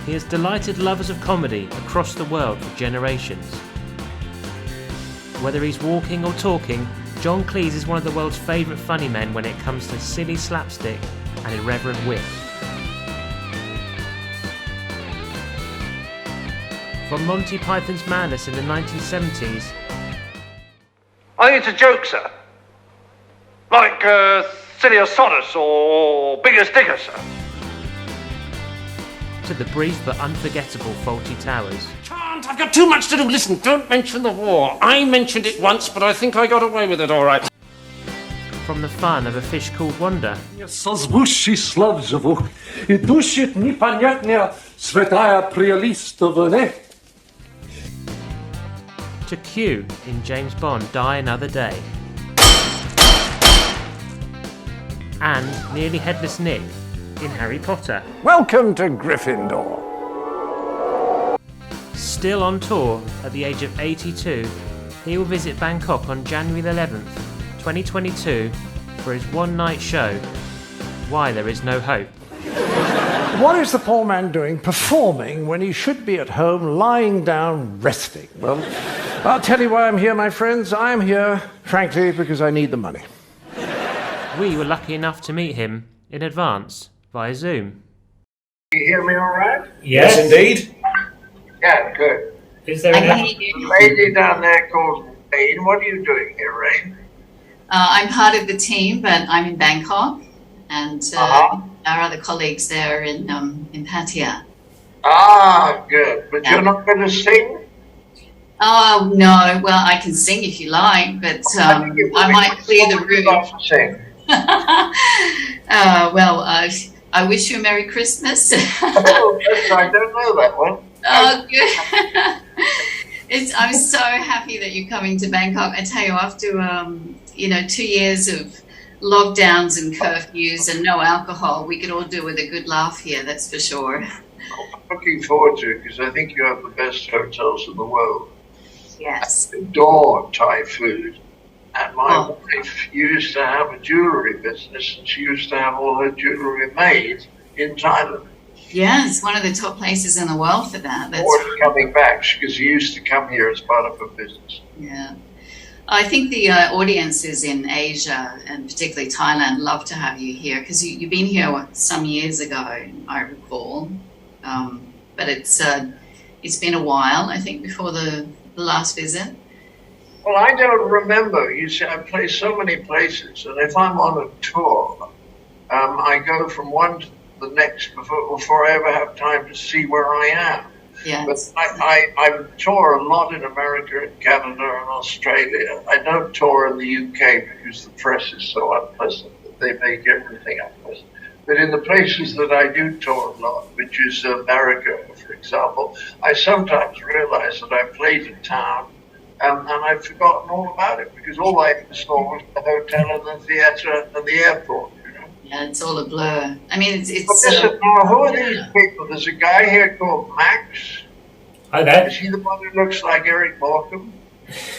He has delighted lovers of comedy across the world for generations. Whether he's walking or talking, John Cleese is one of the world's favourite funny men when it comes to silly slapstick and irreverent wit. From Monty Python's madness in the 1970s... I think it's a joke, sir. Like Silly as Sodus or Big as Digger, sir. to the brief but unforgettable Fawlty Towers. Can't, I've got too much to do. Listen, don't mention the war. I mentioned it once, but I think I got away with it all right. From the fun of A Fish Called Wonder. Созвучий слов живу, и душит непонятная святая прелистовая. To Q in James Bond, Die Another Day. And Nearly Headless Nick in Harry Potter. Welcome to Gryffindor. Still on tour at the age of 82, he will visit Bangkok on January 11th, 2022 for his one-night show, Why There Is No Hope. What is the poor man doing performing when he should be at home lying down resting? Well, I'll tell you why I'm here, my friends. I'm here, frankly, because I need the money. We were lucky enough to meet him in advance via Zoom. You hear me all right? Yes, indeed. Yeah, good. Is there The lady down there called Rain. What are you doing here, Rain? I'm part of the team, but I'm in Bangkok, and our other colleagues there are in Pattaya. Ah, good. But you're not going to sing? Oh, no. Well, I can sing if you like, but I might clear the room. Sing. I wish you a Merry Christmas. Oh, I don't know that one. Oh, good. I'm so happy that you're coming to Bangkok. I tell you, after 2 years of lockdowns and curfews and no alcohol, we could all do with a good laugh here, that's for sure. I'm looking forward to it because I think you have the best hotels in the world. Yes. I adore Thai food. And my wife used to have a jewellery business, and she used to have all her jewellery made in Thailand. Yeah, it's one of the top places in the world for that. That's coming back, because she used to come here as part of her business. Yeah. I think the audiences in Asia, and particularly Thailand, love to have you here, because you've been here some years ago, I recall. But it's been a while, I think, before the last visit. Well, I don't remember. You see, I play so many places, and if I'm on a tour, I go from one to the next before I ever have time to see where I am. Yes. But I tour a lot in America and Canada and Australia. I don't tour in the UK because the press is so unpleasant that they make everything unpleasant. But in the places that I do tour a lot, which is America, for example, I sometimes realize that I played a town and I've forgotten all about it because all I saw was the hotel and the theatre and the airport. Yeah, it's all a blur. I mean, it's listen, now, who are these people? There's a guy here called Max. Hi there. Is he the one who looks like Eric Morecambe?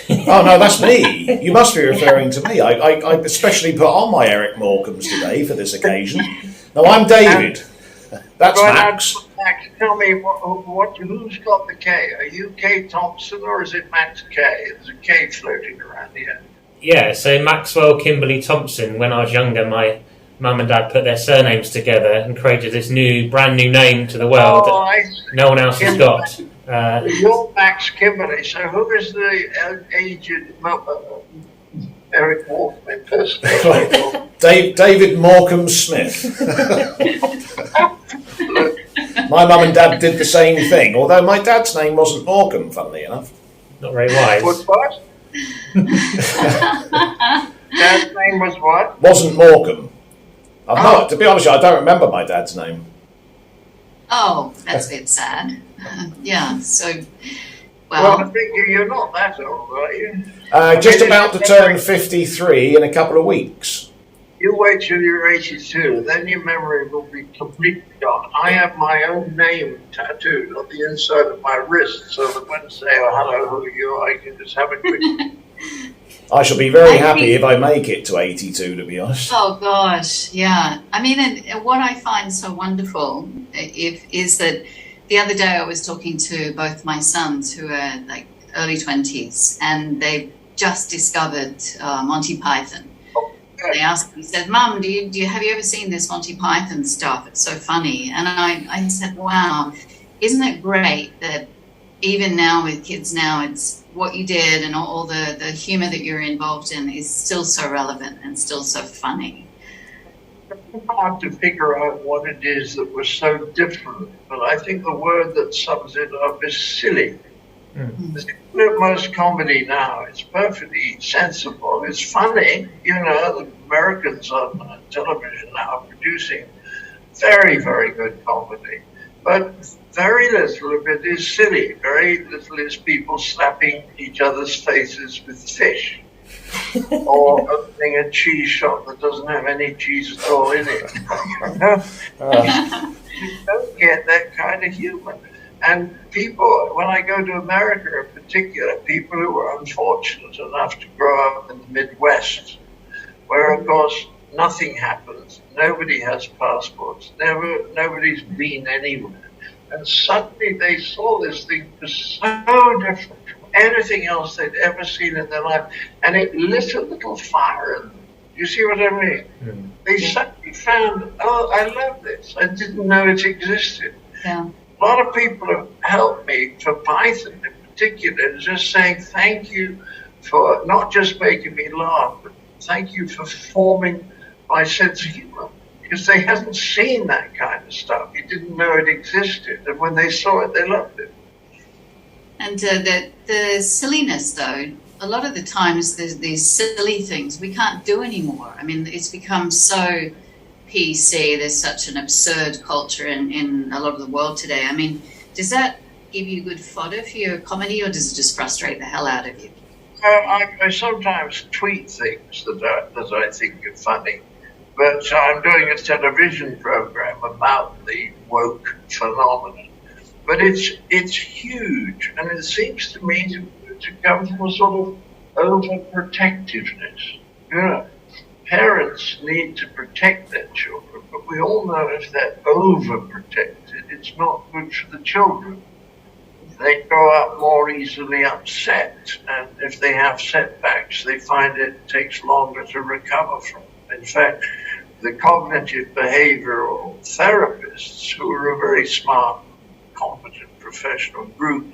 Oh, no, that's me. You must be referring to me. I especially put on my Eric Morecambe's today for this occasion. No, I'm David. That's Max. Max, tell me, who's got the K? Are you K Thompson or is it Max K? There's a K floating around here. Yeah, so Maxwell Kimberly Thompson. When I was younger, my mum and dad put their surnames together and created this brand new name to the world that no one else has got. You're Max Kimberly, so who is the aged Eric Morecambe impersonator? David Morecambe Smith. My mum and dad did the same thing, although my dad's name wasn't Morecambe, funnily enough. Not very wise. What? Dad's name was what? Wasn't Morecambe. To be honest, I don't remember my dad's name. Oh, that's a bit sad. Yeah, so... Well, I think you're not that old, are you? Just about to turn 53 in a couple of weeks. You wait till you're 82, then your memory will be completely gone. I have my own name tattooed on the inside of my wrist, so that when I say, oh, hello, who are you, I can just have a quick... I shall be very happy if I make it to 82, to be honest. Oh, gosh, yeah. I mean, and what I find so wonderful is that the other day I was talking to both my sons who are like early 20s, and they've just discovered Monty Python. They asked me, said, "Mum, have you ever seen this Monty Python stuff? It's so funny." And I said, "Wow, isn't it great that even now with kids now, it's what you did and all the humor that you're involved in is still so relevant and still so funny." It's hard to figure out what it is that was so different, but I think the word that sums it up is silly. Most comedy now, it's perfectly sensible. It's funny, the Americans on television now are producing very, very good comedy. But very little of it is silly. Very little is people slapping each other's faces with fish. Or opening a cheese shop that doesn't have any cheese at all in it. You don't get that kind of humor. And people, when I go to America in particular, people who are unfortunate enough to grow up in the Midwest, where of course nothing happens, nobody has passports, nobody's been anywhere, and suddenly they saw this thing was so different from anything else they'd ever seen in their life, and it lit a little fire in them. You see what I mean? They suddenly found, oh, I love this. I didn't know it existed. Yeah. A lot of people have helped me for Python in particular, just saying thank you for not just making me laugh, but thank you for forming my sense of humor. Because they hadn't seen that kind of stuff. You didn't know it existed. And when they saw it, they loved it. And the silliness, though, a lot of the times these silly things we can't do anymore. I mean, it's become so PC. There's such an absurd culture in a lot of the world today. I mean, does that give you good fodder for your comedy, or does it just frustrate the hell out of you? I sometimes tweet things that I think are funny. But I'm doing a television program about the woke phenomenon. But it's huge, and it seems to me to come from a sort of overprotectiveness. Parents need to protect their children, but we all know if they're overprotected, it's not good for the children. They grow up more easily upset, and if they have setbacks, they find it takes longer to recover from. In fact, the cognitive behavioral therapists, who are a very smart, competent professional group,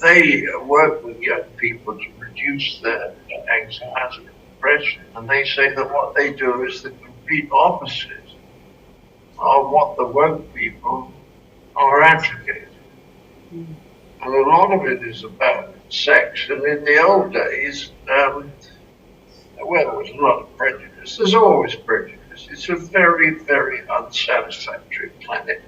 they work with young people to reduce their anxiety and depression. And they say that what they do is the complete opposite of what the woke people are advocating. And a lot of it is about sex. And in the old days, well, there was a lot of prejudice. There's always prejudice. It's a very, very unsatisfactory planet.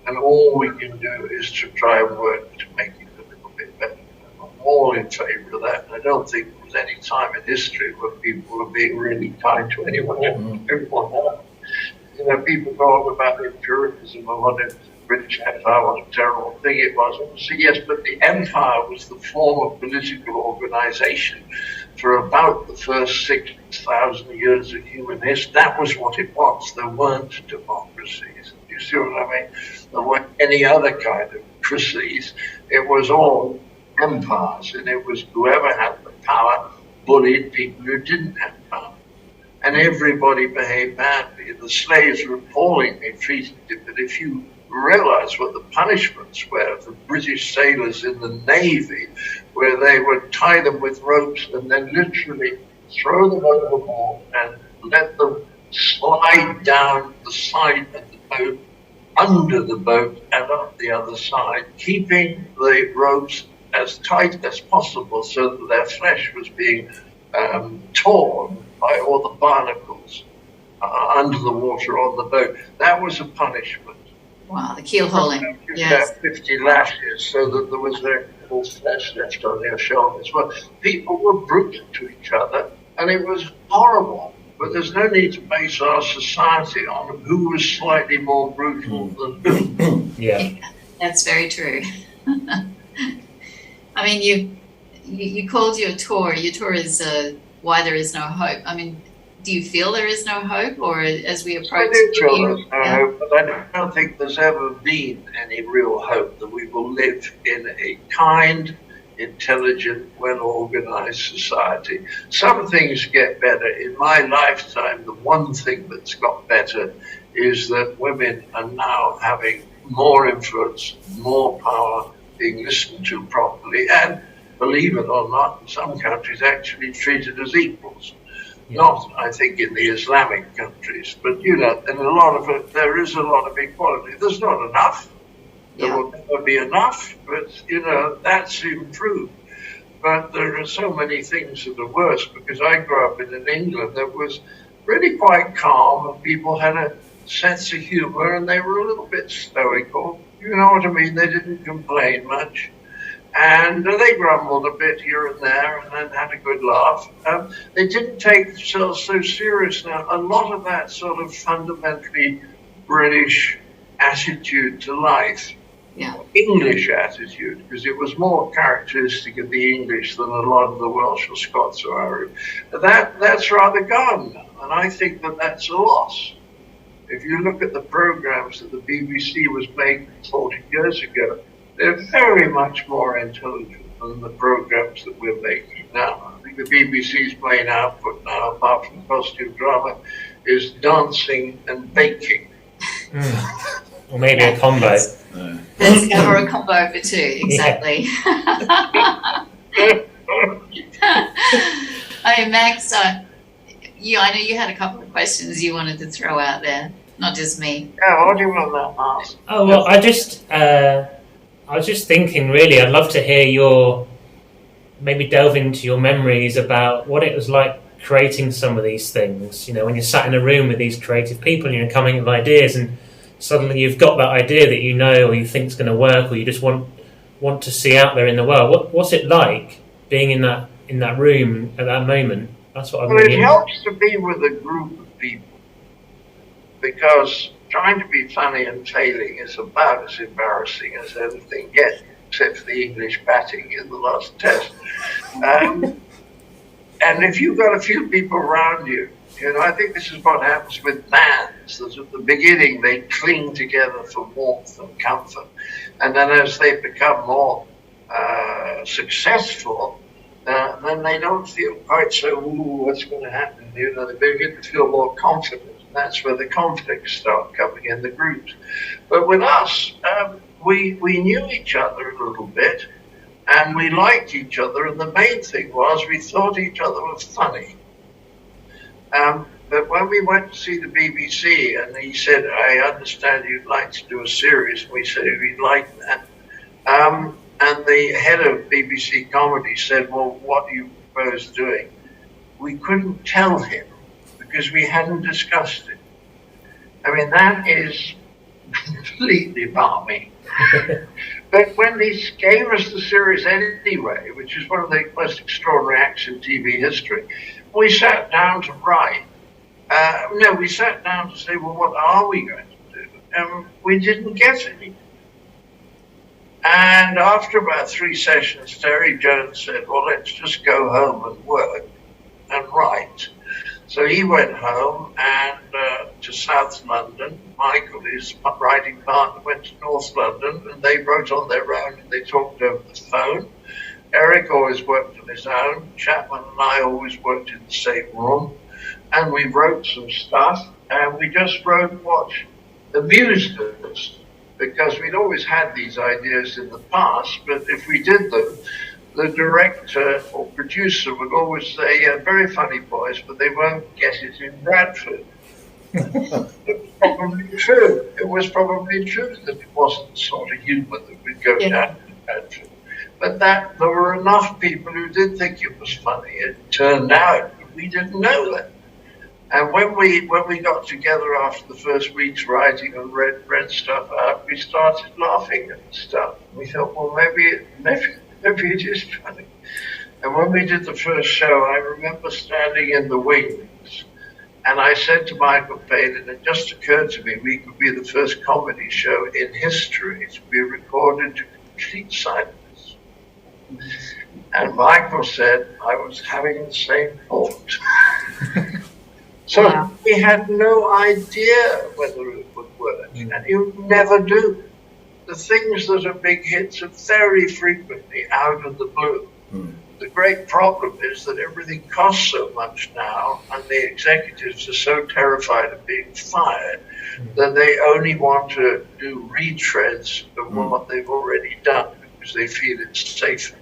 And all we can do is to try and work to make it a little bit better. I'm all in favor of that. I don't think there was any time in history where people were being really kind to anyone. Everyone else. People go on about imperialism and what the British Empire, what a terrible thing it was. So yes, but the empire was the form of political organization for about the first 6,000 years of human history. That was what it was. There weren't democracies. You see what I mean? There weren't any other kind of crises. It was all empires, and it was whoever had the power bullied people who didn't have power. And everybody behaved badly. The slaves were appallingly treated, but if you realize what the punishments were for British sailors in the Navy, where they would tie them with ropes and then literally throw them overboard and let them slide down the side of the boat, under the boat and up the other side, keeping the ropes as tight as possible so that their flesh was being torn by all the barnacles under the water on the boat. That was a punishment. Wow, the keel hauling. Yes. 50 lashes so that there was very little flesh left on their shoulders. Well, people were brutal to each other, and it was horrible. But there's no need to base our society on who was slightly more brutal than who. Yeah. That's very true. I mean, you called your tour is Why There Is No Hope. I mean, do you feel there is no hope, or as we I approach? do feel there's no hope, but I don't think there's ever been any real hope that we will live in a kind, intelligent, well-organized society. Some things get better. In my lifetime, the one thing that's got better is that women are now having more influence, more power, being listened to properly, and believe it or not, in some countries actually treated as equals. Yeah. Not, I think, in the Islamic countries, but in a lot of it, there is a lot of equality. There's not enough. There will never be enough, but that's improved. But there are so many things that are worse, because I grew up in England that was really quite calm, and people had a sense of humor, and they were a little bit stoical. You know what I mean? They didn't complain much. And they grumbled a bit here and there, and then had a good laugh. They didn't take themselves so serious now. A lot of that sort of fundamentally British attitude to life, English attitude, because it was more characteristic of the English than a lot of the Welsh or Scots or Irish. That's rather gone now, and I think that that's a loss. If you look at the programs that the BBC was making 40 years ago, they're very much more intelligent than the programs that we're making now. I think the BBC's main output now, apart from costume drama, is dancing and baking. Or maybe a combo. Or a combo of the two, exactly. Hey, Max, I know you had a couple of questions you wanted to throw out there, not just me. Yeah, what do you want that, Miles? Oh, well, I was just thinking, really, I'd love to hear maybe delve into your memories about what it was like creating some of these things. When you're sat in a room with these creative people and you're coming up with ideas, and suddenly you've got that idea that or you think is going to work, or you just want to see out there in the world. What's it like being in that room at that moment? That's what I'm really. It helps to be with a group of people, because trying to be funny and failing is about as embarrassing as anything gets, except for the English batting in the last test. And if you've got a few people around you, I think this is what happens with bands, that at the beginning they cling together for warmth and comfort. And then as they become more successful, then they don't feel quite so, what's going to happen? They begin to feel more confident. That's where the conflicts start coming in the groups. But with us, we knew each other a little bit, and we liked each other, and the main thing was we thought each other was funny. But when we went to see the BBC, and he said, I understand you'd like to do a series, and we said we'd like that. And the head of BBC Comedy said, well, what do you propose doing? We couldn't tell him, because we hadn't discussed it. I mean, that is completely balmy. But when they gave us the series anyway, which is one of the most extraordinary acts in TV history, we sat down to write. We sat down to say, well, what are we going to do? And we didn't get any. And after about 3 sessions, Terry Jones said, well, let's just go home and work and write. So he went home and to South London. Michael, his writing partner, went to North London, and they wrote on their own, and they talked over the phone. Eric always worked on his own. Chapman and I always worked in the same room. And we wrote some stuff, and we just wrote what amused us, because we'd always had these ideas in the past, but if we did them, the director or producer would always say, very funny boys, but they won't get it in Bradford. It was probably true. It was probably true that it wasn't the sort of humour that would go down in Bradford. But there were enough people who did think it was funny. It turned out we didn't know that. And when we got together after the first week's writing and read stuff out, we started laughing at stuff. We thought, well, maybe it is funny. And when we did the first show, I remember standing in the wings, and I said to Michael Payne, and it just occurred to me, we could be the first comedy show in history to be recorded to complete silence. And Michael said, I was having the same thought. So Wow. we had no idea whether it would work, and you never do. The things that are big hits are very frequently out of the blue. The great problem is that everything costs so much now, and the executives are so terrified of being fired that they only want to do retreads of what they've already done because they feel it's safer.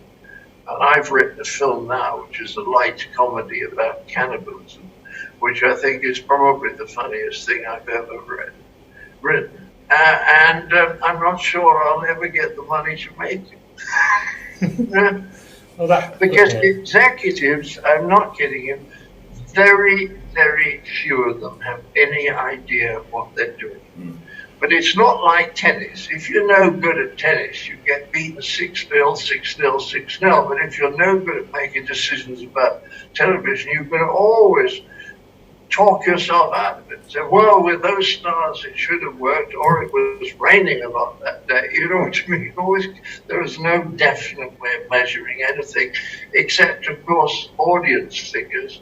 And I've written a film now, which is a light comedy about cannibalism, which I think is probably the funniest thing I've ever written. And I'm not sure I'll ever get the money to make it. Because the executives, I'm not kidding you, very, very few of them have any idea what they're doing. But it's not like tennis. If you're no good at tennis, you get beaten 6-0, 6-0, 6-0. But if you're no good at making decisions about television, you can always talk yourself out of it. Say, well, with those stars, it should have worked, or it was raining a lot that day. You know what I mean? Always, there is no definite way of measuring anything, except, of course, audience figures,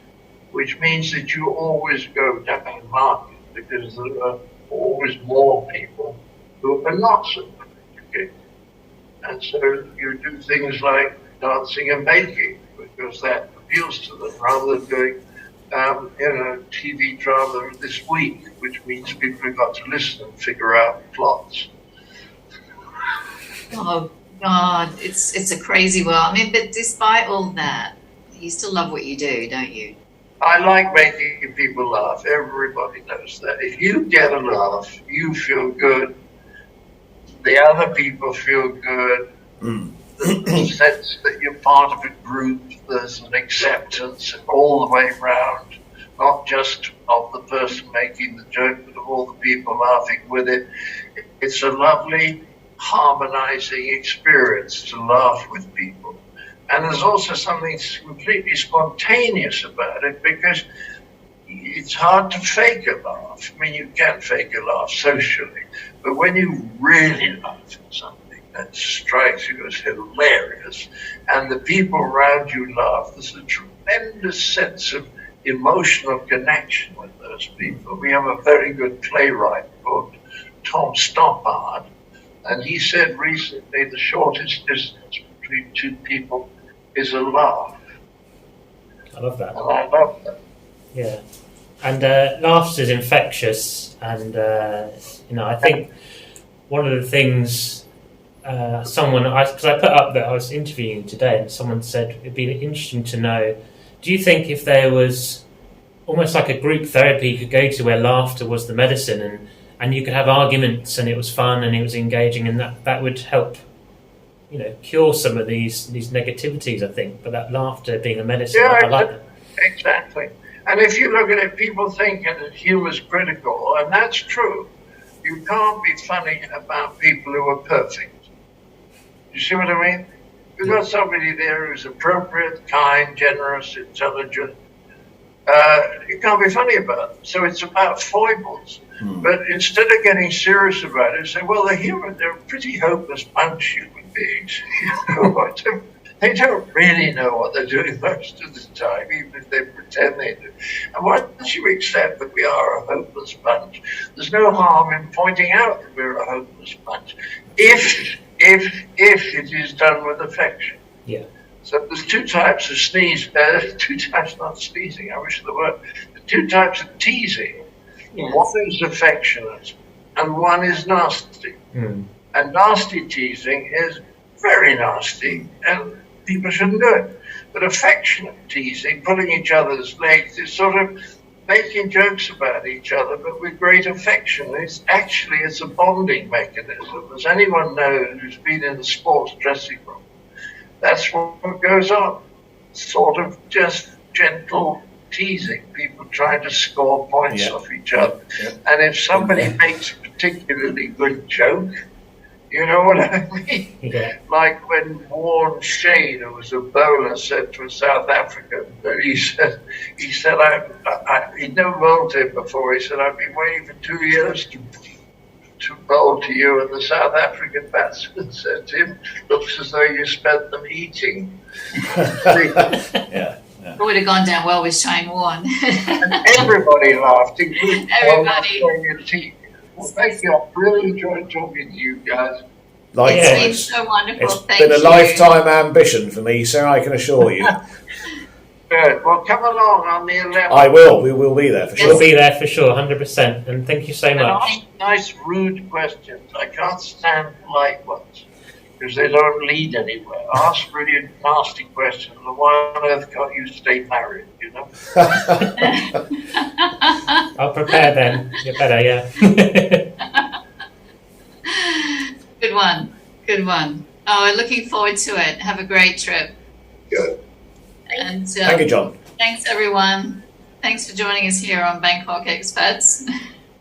which means that you always go down market because there are always more people who are not so educated. And so you do things like dancing and baking because that appeals to them rather than going, TV drama this week, which means people have got to listen and figure out plots. Oh God, it's a crazy world. I mean, but despite all that, you still love what you do, don't you? I like making people laugh. Everybody knows that. If you get a laugh, you feel good. The other people feel good. The sense that you're part of a group, there's an acceptance all the way around, not just of the person making the joke, but of all the people laughing with it. It's a lovely, harmonizing experience to laugh with people. And there's also something completely spontaneous about it because it's hard to fake a laugh. I mean, you can fake a laugh socially, but when you really laugh at something that strikes you as hilarious and the people around you laugh, there's a tremendous sense of emotional connection with those people. We have a very good playwright called Tom Stoppard, and he said recently the shortest distance between two people is a laugh. I love that. And I love that. Yeah. And laughter is infectious, and I think one of the things because I put up that I was interviewing you today, and someone said it'd be interesting to know, do you think if there was almost like a group therapy you could go to where laughter was the medicine and you could have arguments and it was fun and it was engaging, and that would help cure some of these negativities, I think, but that laughter being a medicine, I like that. Exactly. And if you look at it, people think that humor's critical, and that's true. You can't be funny about people who are perfect. You see what I mean? You've got somebody there who's appropriate, kind, generous, intelligent. You can't be funny about them. So it's about foibles. But instead of getting serious about it, say, well, they're a pretty hopeless bunch, human beings. They don't really know what they're doing most of the time, even if they pretend they do. And once you accept that we are a hopeless bunch, there's no harm in pointing out that we're a hopeless bunch, if it is done with affection. Yeah. So there's two types of not sneezing, I wish there were. Two types of teasing. Yes. One is affectionate and one is nasty. And nasty teasing is very nasty, and people shouldn't do it. But affectionate teasing, pulling each other's legs, is sort of making jokes about each other, but with great affection. It's a bonding mechanism. As anyone knows who's been in the sports dressing room, that's what goes on. Sort of just gentle teasing, people trying to score points off each other. And if somebody makes a particularly good joke, you know what I mean? Yeah. Like when Warren Shane, who was a bowler, said to a South African, he said he'd never bowled to him before. He said, I've been waiting for 2 years to bowl to you. And the South African batsman said to him, looks as though you spent them eating. Yeah. It would have gone down well with Shane Warne. And everybody laughed, including Everybody. your team. Well, thank you. I really enjoyed talking to you guys. It's Likewise. been so wonderful. It's Thank been a you. lifetime ambition for me, sir, I can assure you. Good. Well, come along on the 11th. I will. We will be there for We'll sure. be there for sure, 100%. And thank you so And much. ask nice, rude questions. I can't stand polite ones because they don't lead anywhere. Ask really nasty questions. And why on earth can't you stay married, you know? I'll prepare then. You're better, yeah. Good one. Good one. Oh, we're looking forward to it. Have a great trip. Good. And Thank you, John. thanks, everyone. Thanks for joining us here on Bangkok Expats.